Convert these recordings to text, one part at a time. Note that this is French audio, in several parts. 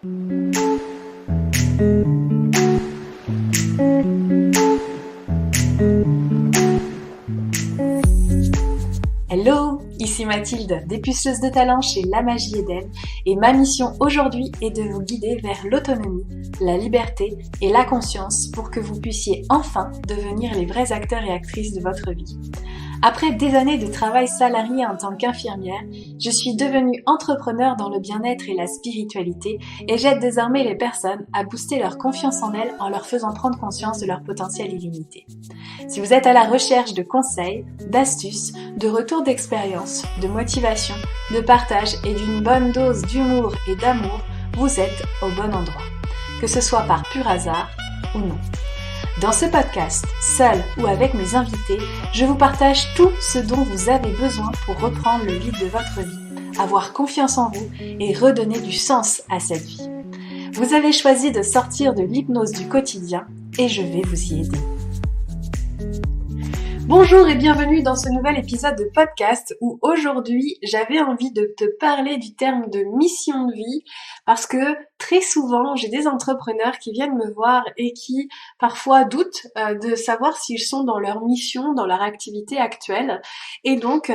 Hello, ici Mathilde, dépuceuse de talent chez La Magie Eden, et ma mission aujourd'hui est de vous guider vers l'autonomie, la liberté et la conscience pour que vous puissiez enfin devenir les vrais acteurs et actrices de votre vie. Après des années de travail salarié en tant qu'infirmière, je suis devenue entrepreneur dans le bien-être et la spiritualité et j'aide désormais les personnes à booster leur confiance en elles en leur faisant prendre conscience de leur potentiel illimité. Si vous êtes à la recherche de conseils, d'astuces, de retours d'expérience, de motivation, de partage et d'une bonne dose d'humour et d'amour, vous êtes au bon endroit, que ce soit par pur hasard ou non. Dans ce podcast, seul ou avec mes invités, je vous partage tout ce dont vous avez besoin pour reprendre le lead de votre vie, avoir confiance en vous et redonner du sens à cette vie. Vous avez choisi de sortir de l'hypnose du quotidien et je vais vous y aider. Bonjour et bienvenue dans ce nouvel épisode de podcast où aujourd'hui j'avais envie de te parler du terme de mission de vie parce que très souvent j'ai des entrepreneurs qui viennent me voir et qui parfois doutent de savoir s'ils sont dans leur mission, dans leur activité actuelle et donc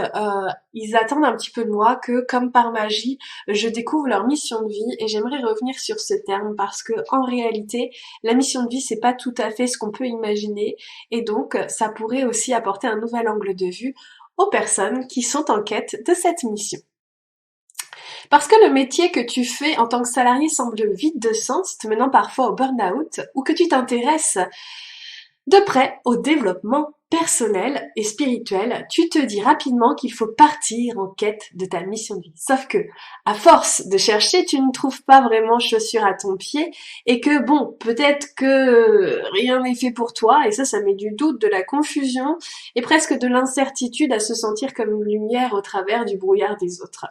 ils attendent un petit peu de moi que comme par magie je découvre leur mission de vie et j'aimerais revenir sur ce terme parce que en réalité la mission de vie c'est pas tout à fait ce qu'on peut imaginer et donc ça pourrait aussi apporter un nouvel angle de vue aux personnes qui sont en quête de cette mission. Parce que le métier que tu fais en tant que salarié semble vide de sens, te menant parfois au burn-out, ou que tu t'intéresses de près au développement personnel et spirituel, tu te dis rapidement qu'il faut partir en quête de ta mission de vie. Sauf que, à force de chercher, tu ne trouves pas vraiment chaussure à ton pied et que bon, peut-être que rien n'est fait pour toi et ça met du doute, de la confusion et presque de l'incertitude à se sentir comme une lumière au travers du brouillard des autres.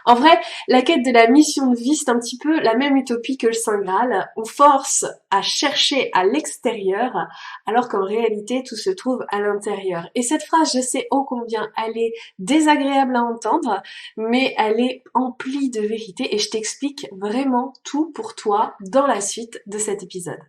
En vrai, la quête de la mission de vie, c'est un petit peu la même utopie que le Saint Graal. On force à chercher à l'extérieur, alors qu'en réalité, tout se trouve à l'intérieur. Et cette phrase, je sais ô combien elle est désagréable à entendre, mais elle est emplie de vérité et je t'explique vraiment tout pour toi dans la suite de cet épisode.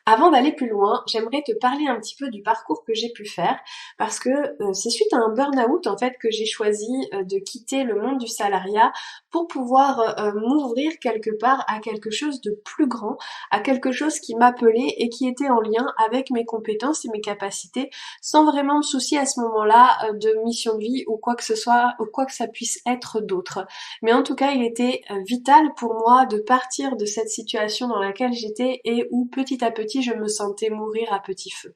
Avant d'aller plus loin, j'aimerais te parler un petit peu du parcours que j'ai pu faire parce que c'est suite à un burn-out en fait que j'ai choisi de quitter le monde du salariat pour pouvoir m'ouvrir quelque part à quelque chose de plus grand, à quelque chose qui m'appelait et qui était en lien avec mes compétences et mes capacités sans vraiment me soucier à ce moment-là de mission de vie ou quoi que ce soit ou quoi que ça puisse être d'autre. Mais en tout cas, il était vital pour moi de partir de cette situation dans laquelle j'étais et où petit à petit je me sentais mourir à petit feu.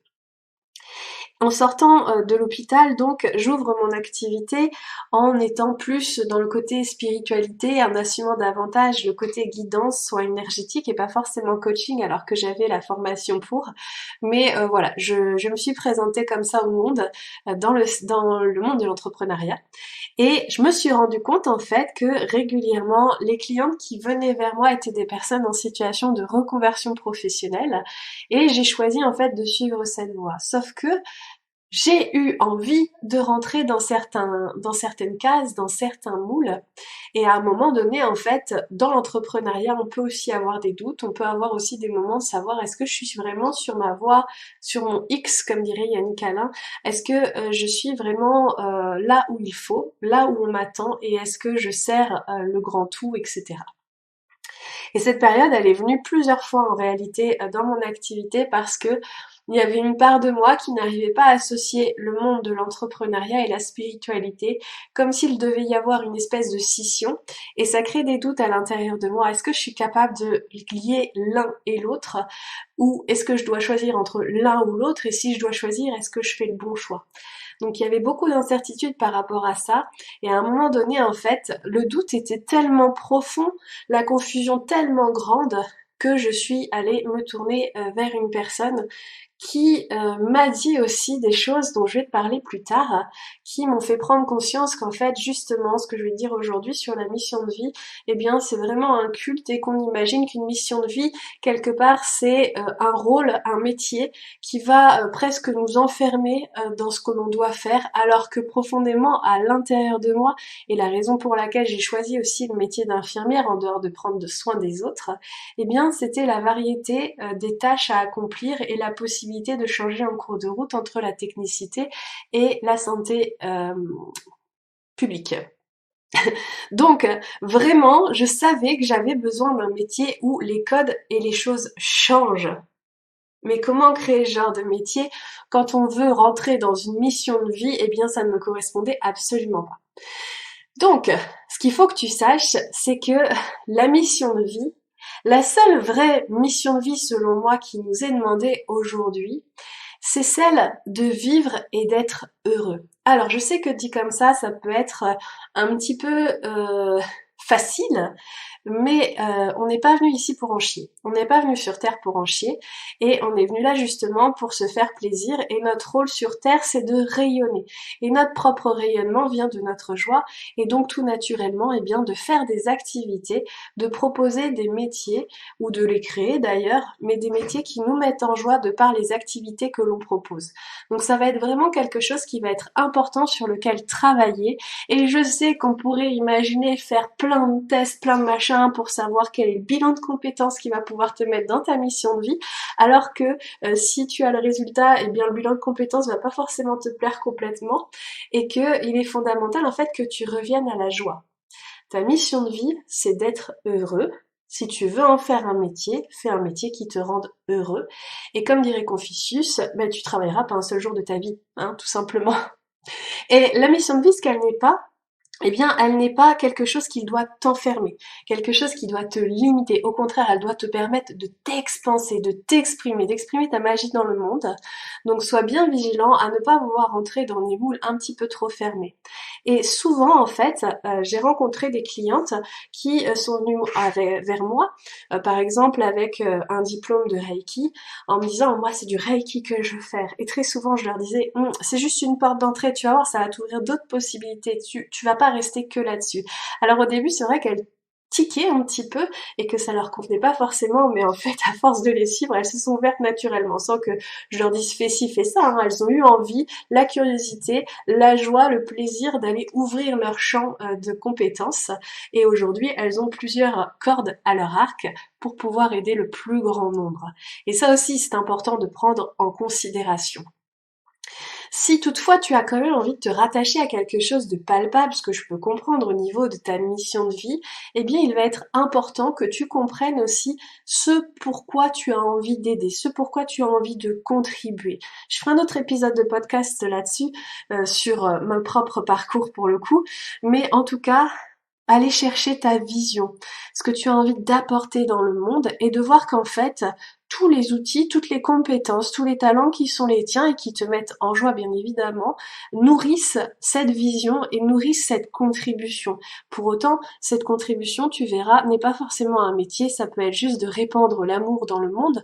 En sortant de l'hôpital, donc, j'ouvre mon activité en étant plus dans le côté spiritualité, en assumant davantage le côté guidance, soit énergétique et pas forcément coaching alors que j'avais la formation pour. Mais voilà, je me suis présentée comme ça au monde, dans le monde de l'entrepreneuriat. Et je me suis rendu compte en fait que régulièrement, les clientes qui venaient vers moi étaient des personnes en situation de reconversion professionnelle et j'ai choisi en fait de suivre cette voie. Sauf que j'ai eu envie de rentrer dans certaines cases, dans certains moules. Et à un moment donné, en fait, dans l'entrepreneuriat, on peut aussi avoir des doutes. On peut avoir aussi des moments de savoir est-ce que je suis vraiment sur ma voie, sur mon X, comme dirait Yannick Alain. Est-ce que je suis vraiment là où il faut, là où on m'attend et est-ce que je sers le grand tout, etc. Et cette période, elle est venue plusieurs fois en réalité dans mon activité parce que il y avait une part de moi qui n'arrivait pas à associer le monde de l'entrepreneuriat et la spiritualité, comme s'il devait y avoir une espèce de scission, et ça crée des doutes à l'intérieur de moi. Est-ce que je suis capable de lier l'un et l'autre, ou est-ce que je dois choisir entre l'un ou l'autre, et si je dois choisir, est-ce que je fais le bon choix ? Donc il y avait beaucoup d'incertitudes par rapport à ça, et à un moment donné, en fait, le doute était tellement profond, la confusion tellement grande, que je suis allée me tourner vers une personne qui m'a dit aussi des choses dont je vais te parler plus tard, qui m'ont fait prendre conscience qu'en fait justement ce que je vais te dire aujourd'hui sur la mission de vie, eh bien c'est vraiment un culte et qu'on imagine qu'une mission de vie quelque part c'est un rôle, un métier qui va presque nous enfermer dans ce que l'on doit faire, alors que profondément à l'intérieur de moi, et la raison pour laquelle j'ai choisi aussi le métier d'infirmière en dehors de prendre soin des autres, eh bien c'était la variété des tâches à accomplir et la possibilité de changer en cours de route entre la technicité et la santé publique. Donc vraiment, je savais que j'avais besoin d'un métier où les codes et les choses changent. Mais comment créer ce genre de métier quand on veut rentrer dans une mission de vie? Eh bien, ça ne me correspondait absolument pas. Donc, ce qu'il faut que tu saches, c'est que la mission de vie, la seule vraie mission de vie selon moi qui nous est demandée aujourd'hui, c'est celle de vivre et d'être heureux. Alors je sais que dit comme ça peut être un petit peu facile, mais on n'est pas venu ici pour en chier. On n'est pas venu sur Terre pour en chier, et on est venu là justement pour se faire plaisir, et notre rôle sur Terre c'est de rayonner. Et notre propre rayonnement vient de notre joie, et donc tout naturellement, eh bien, de faire des activités, de proposer des métiers, ou de les créer d'ailleurs, mais des métiers qui nous mettent en joie de par les activités que l'on propose. Donc ça va être vraiment quelque chose qui va être important sur lequel travailler, et je sais qu'on pourrait imaginer faire plein de tests, plein de machins pour savoir quel est le bilan de compétences qui va pouvoir te mettre dans ta mission de vie, alors que si tu as le résultat, eh bien le bilan de compétences va pas forcément te plaire complètement, et que il est fondamental en fait que tu reviennes à la joie. Ta mission de vie, c'est d'être heureux. Si tu veux en faire un métier, fais un métier qui te rende heureux. Et comme dirait Confucius, ben, tu travailleras pas un seul jour de ta vie, hein, tout simplement. Et la mission de vie, ce qu'elle n'est pas, eh bien, elle n'est pas quelque chose qui doit t'enfermer, quelque chose qui doit te limiter. Au contraire, elle doit te permettre de t'expanser, de t'exprimer, d'exprimer ta magie dans le monde. Donc, sois bien vigilant à ne pas vouloir rentrer dans des moules un petit peu trop fermés. Et souvent, en fait, j'ai rencontré des clientes qui sont venues vers moi, par exemple avec un diplôme de Reiki, en me disant, moi, c'est du Reiki que je veux faire. Et très souvent, je leur disais, c'est juste une porte d'entrée, tu vas voir, ça va t'ouvrir d'autres possibilités. Tu vas pas rester que là-dessus. Alors au début, c'est vrai qu'elles tiquaient un petit peu et que ça leur convenait pas forcément, mais en fait, à force de les suivre, elles se sont ouvertes naturellement, sans que je leur dise fais ci, fais ça, hein. Elles ont eu envie, la curiosité, la joie, le plaisir d'aller ouvrir leur champ de compétences, et aujourd'hui, elles ont plusieurs cordes à leur arc pour pouvoir aider le plus grand nombre. Et ça aussi, c'est important de prendre en considération. Si toutefois tu as quand même envie de te rattacher à quelque chose de palpable, ce que je peux comprendre au niveau de ta mission de vie, eh bien il va être important que tu comprennes aussi ce pourquoi tu as envie d'aider, ce pourquoi tu as envie de contribuer. Je ferai un autre épisode de podcast là-dessus, sur mon propre parcours pour le coup, mais en tout cas, aller chercher ta vision, ce que tu as envie d'apporter dans le monde, et de voir qu'en fait, tous les outils, toutes les compétences, tous les talents qui sont les tiens et qui te mettent en joie bien évidemment, nourrissent cette vision et nourrissent cette contribution. Pour autant, cette contribution, tu verras, n'est pas forcément un métier, ça peut être juste de répandre l'amour dans le monde,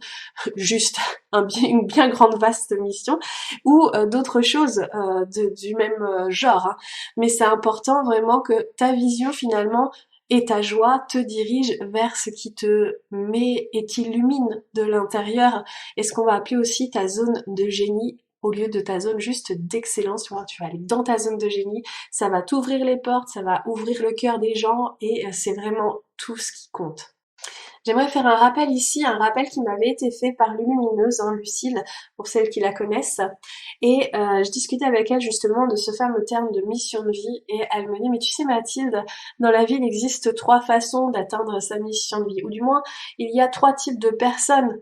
juste une bien grande vaste mission, ou d'autres choses du même genre, hein. Mais c'est important vraiment que ta vision finalement et ta joie te dirige vers ce qui te met et t'illumine de l'intérieur, et ce qu'on va appeler aussi ta zone de génie au lieu de ta zone juste d'excellence. Tu vas aller dans ta zone de génie, ça va t'ouvrir les portes, ça va ouvrir le cœur des gens, et c'est vraiment tout ce qui compte. J'aimerais faire un rappel ici, un rappel qui m'avait été fait par Lumineuse, hein, Lucille, pour celles qui la connaissent. Et je discutais avec elle justement de ce fameux terme de mission de vie, et elle me dit, mais tu sais Mathilde, dans la vie il existe 3 façons d'atteindre sa mission de vie, ou du moins il y a 3 types de personnes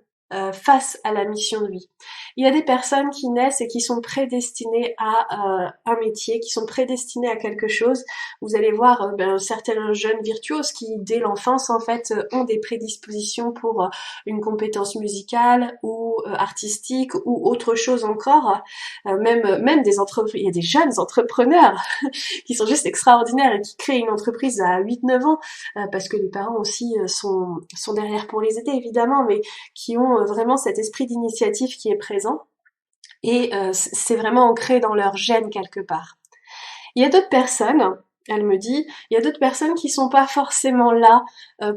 face à la mission de vie. Il y a des personnes qui naissent et qui sont prédestinées à un métier, qui sont prédestinées à quelque chose. Vous allez voir certains jeunes virtuoses qui, dès l'enfance, en fait, ont des prédispositions pour une compétence musicale ou artistique ou autre chose encore. Même des entreprises, il y a des jeunes entrepreneurs qui sont juste extraordinaires et qui créent une entreprise à 8-9 ans, parce que les parents aussi sont derrière pour les aider, évidemment, mais qui ont ont vraiment cet esprit d'initiative qui est présent et c'est vraiment ancré dans leur gène quelque part. Il y a d'autres personnes, elle me dit, il y a d'autres personnes qui sont pas forcément là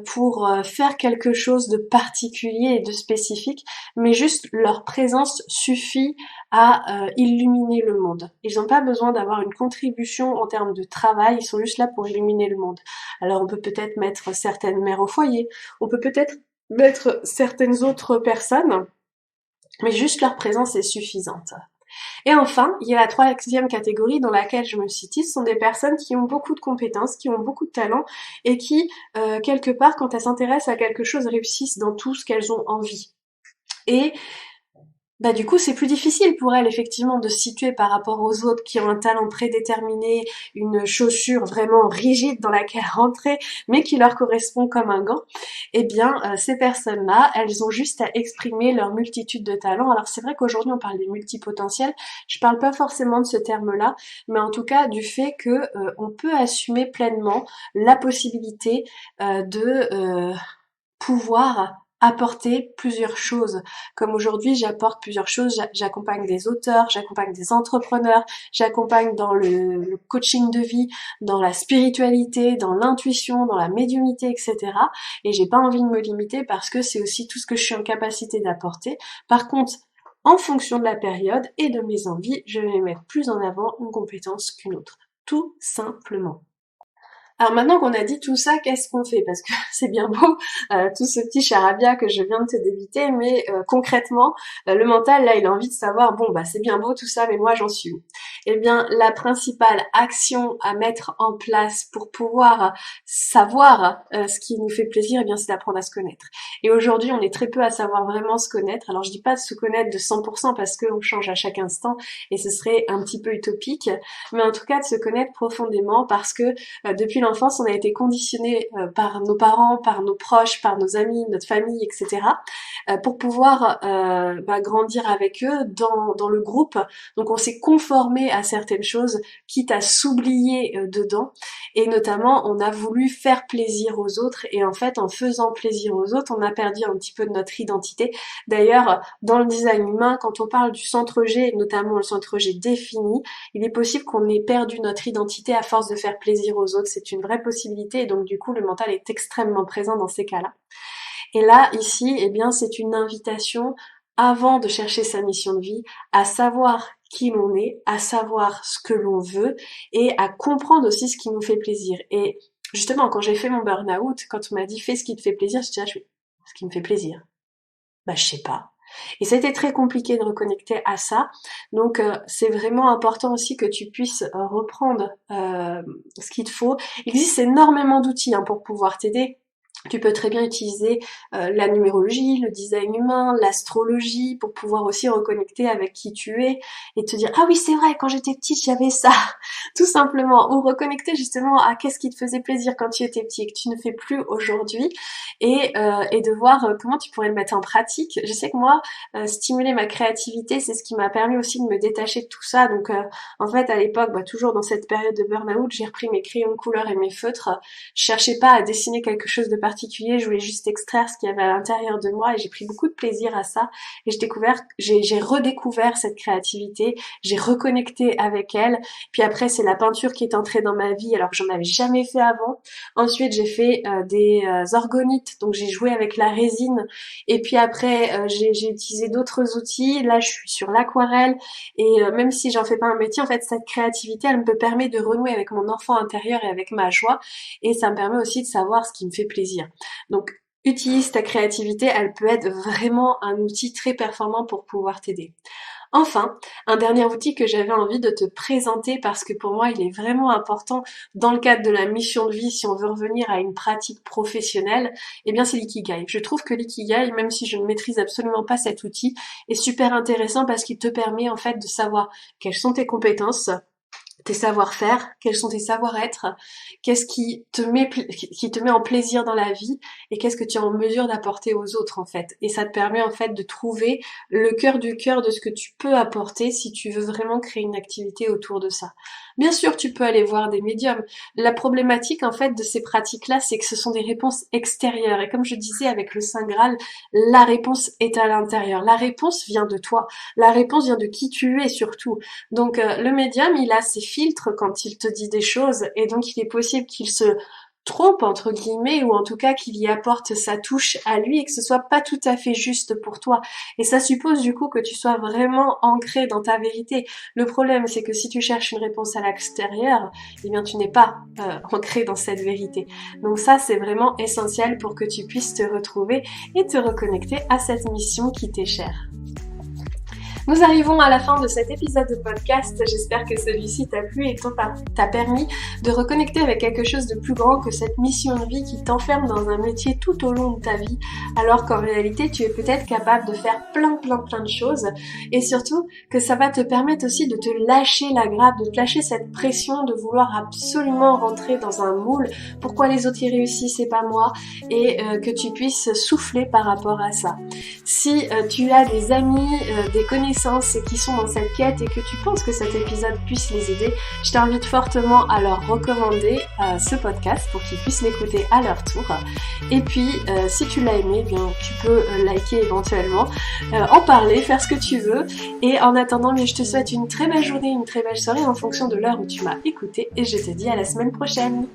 pour faire quelque chose de particulier et de spécifique, mais juste leur présence suffit à illuminer le monde. Ils n'ont pas besoin d'avoir une contribution en termes de travail, ils sont juste là pour illuminer le monde. Alors on peut peut-être mettre certaines mères au foyer, on peut peut-être mettre certaines autres personnes, mais juste leur présence est suffisante. Et enfin, il y a la troisième catégorie dans laquelle je me situe, ce sont des personnes qui ont beaucoup de compétences, qui ont beaucoup de talent et qui, quelque part, quand elles s'intéressent à quelque chose, réussissent dans tout ce qu'elles ont envie. Et bah du coup c'est plus difficile pour elles effectivement de se situer par rapport aux autres qui ont un talent prédéterminé, une chaussure vraiment rigide dans laquelle rentrer, mais qui leur correspond comme un gant. Eh bien ces personnes-là, elles ont juste à exprimer leur multitude de talents. Alors c'est vrai qu'aujourd'hui on parle des multipotentiels, je parle pas forcément de ce terme-là, mais en tout cas du fait que on peut assumer pleinement la possibilité de pouvoir apporter plusieurs choses. Comme aujourd'hui, j'apporte plusieurs choses, j'accompagne des auteurs, j'accompagne des entrepreneurs, j'accompagne dans le coaching de vie, dans la spiritualité, dans l'intuition, dans la médiumnité, etc. Et j'ai pas envie de me limiter parce que c'est aussi tout ce que je suis en capacité d'apporter. Par contre, en fonction de la période et de mes envies, je vais mettre plus en avant une compétence qu'une autre. Tout simplement. Alors maintenant qu'on a dit tout ça, qu'est-ce qu'on fait? Parce que c'est bien beau tout ce petit charabia que je viens de te débiter, mais concrètement, le mental là, il a envie de savoir, bon bah c'est bien beau tout ça, mais moi j'en suis où? Eh bien, la principale action à mettre en place pour pouvoir savoir ce qui nous fait plaisir, eh bien c'est d'apprendre à se connaître. Et aujourd'hui, on est très peu à savoir vraiment se connaître. Alors je dis pas de se connaître de 100% parce qu'on change à chaque instant et ce serait un petit peu utopique, mais en tout cas de se connaître profondément parce que depuis l'enfance, on a été conditionné par nos parents, par nos proches, par nos amis, notre famille, etc. Pour pouvoir grandir avec eux dans le groupe. Donc on s'est conformé à certaines choses, quitte à s'oublier dedans. Et notamment, on a voulu faire plaisir aux autres. Et en fait, en faisant plaisir aux autres, on a perdu un petit peu de notre identité. D'ailleurs, dans le design humain, quand on parle du centre G, notamment le centre G défini, il est possible qu'on ait perdu notre identité à force de faire plaisir aux autres. C'est une vraie possibilité et donc du coup le mental est extrêmement présent dans ces cas-là. Et là, ici, eh bien c'est une invitation avant de chercher sa mission de vie à savoir qui l'on est, à savoir ce que l'on veut et à comprendre aussi ce qui nous fait plaisir. Et justement, quand j'ai fait mon burn-out, quand on m'a dit fais ce qui te fait plaisir, je dis ce qui me fait plaisir. Bah je sais pas. Et ça a été très compliqué de reconnecter à ça. Donc c'est vraiment important aussi que tu puisses reprendre ce qu'il te faut. Il existe énormément d'outils pour pouvoir t'aider. Tu peux très bien utiliser la numérologie, le design humain, l'astrologie pour pouvoir aussi reconnecter avec qui tu es et te dire ah oui c'est vrai quand j'étais petite j'avais ça tout simplement, ou reconnecter justement à qu'est-ce qui te faisait plaisir quand tu étais petit et que tu ne fais plus aujourd'hui et de voir comment tu pourrais le mettre en pratique. Je sais que moi stimuler ma créativité c'est ce qui m'a permis aussi de me détacher de tout ça. Donc en fait à l'époque toujours dans cette période de burn-out j'ai repris mes crayons de couleur et mes feutres. Je cherchais pas à dessiner quelque chose de particulier, je voulais juste extraire ce qu'il y avait à l'intérieur de moi et j'ai pris beaucoup de plaisir à ça et j'ai redécouvert cette créativité, j'ai reconnecté avec elle, puis après c'est la peinture qui est entrée dans ma vie alors que j'en avais jamais fait avant. Ensuite j'ai fait des orgonites, donc j'ai joué avec la résine et puis après j'ai utilisé d'autres outils, là je suis sur l'aquarelle et même si j'en fais pas un métier, en fait cette créativité elle me permet de renouer avec mon enfant intérieur et avec ma joie et ça me permet aussi de savoir ce qui me fait plaisir. Donc, utilise ta créativité, elle peut être vraiment un outil très performant pour pouvoir t'aider. Enfin, un dernier outil que j'avais envie de te présenter parce que pour moi il est vraiment important dans le cadre de la mission de vie si on veut revenir à une pratique professionnelle, eh bien c'est l'ikigai. Je trouve que l'ikigai, même si je ne maîtrise absolument pas cet outil, est super intéressant parce qu'il te permet en fait de savoir quelles sont tes compétences, tes savoir-faire, quels sont tes savoir-être, qu'est-ce qui te met en plaisir dans la vie et qu'est-ce que tu es en mesure d'apporter aux autres en fait. Et ça te permet en fait de trouver le cœur du cœur de ce que tu peux apporter si tu veux vraiment créer une activité autour de ça. Bien sûr, tu peux aller voir des médiums. La problématique en fait de ces pratiques-là, c'est que ce sont des réponses extérieures. Et comme je disais avec le Saint Graal, la réponse est à l'intérieur. La réponse vient de toi. La réponse vient de qui tu es surtout. Donc le médium, il a ses filtres quand il te dit des choses et donc il est possible qu'il se trompe entre guillemets ou en tout cas qu'il y apporte sa touche à lui et que ce soit pas tout à fait juste pour toi. Et ça suppose du coup que tu sois vraiment ancré dans ta vérité. Le problème c'est que si tu cherches une réponse à l'extérieur, eh bien tu n'es pas ancré dans cette vérité. Donc ça c'est vraiment essentiel pour que tu puisses te retrouver et te reconnecter à cette mission qui t'est chère. Nous arrivons à la fin de cet épisode de podcast. J'espère que celui-ci t'a plu et t'a permis de reconnecter avec quelque chose de plus grand que cette mission de vie qui t'enferme dans un métier tout au long de ta vie, alors qu'en réalité, tu es peut-être capable de faire plein de choses et surtout que ça va te permettre aussi de te lâcher la grappe, de te lâcher cette pression de vouloir absolument rentrer dans un moule. Pourquoi les autres y réussissent et pas moi? Et que tu puisses souffler par rapport à ça. Si tu as des amis, des connaissances qui sont dans cette quête et que tu penses que cet épisode puisse les aider, je t'invite fortement à leur recommander ce podcast pour qu'ils puissent l'écouter à leur tour. Et puis, si tu l'as aimé, bien tu peux liker éventuellement, en parler, faire ce que tu veux. Et en attendant, je te souhaite une très belle journée, une très belle soirée en fonction de l'heure où tu m'as écouté et je te dis à la semaine prochaine.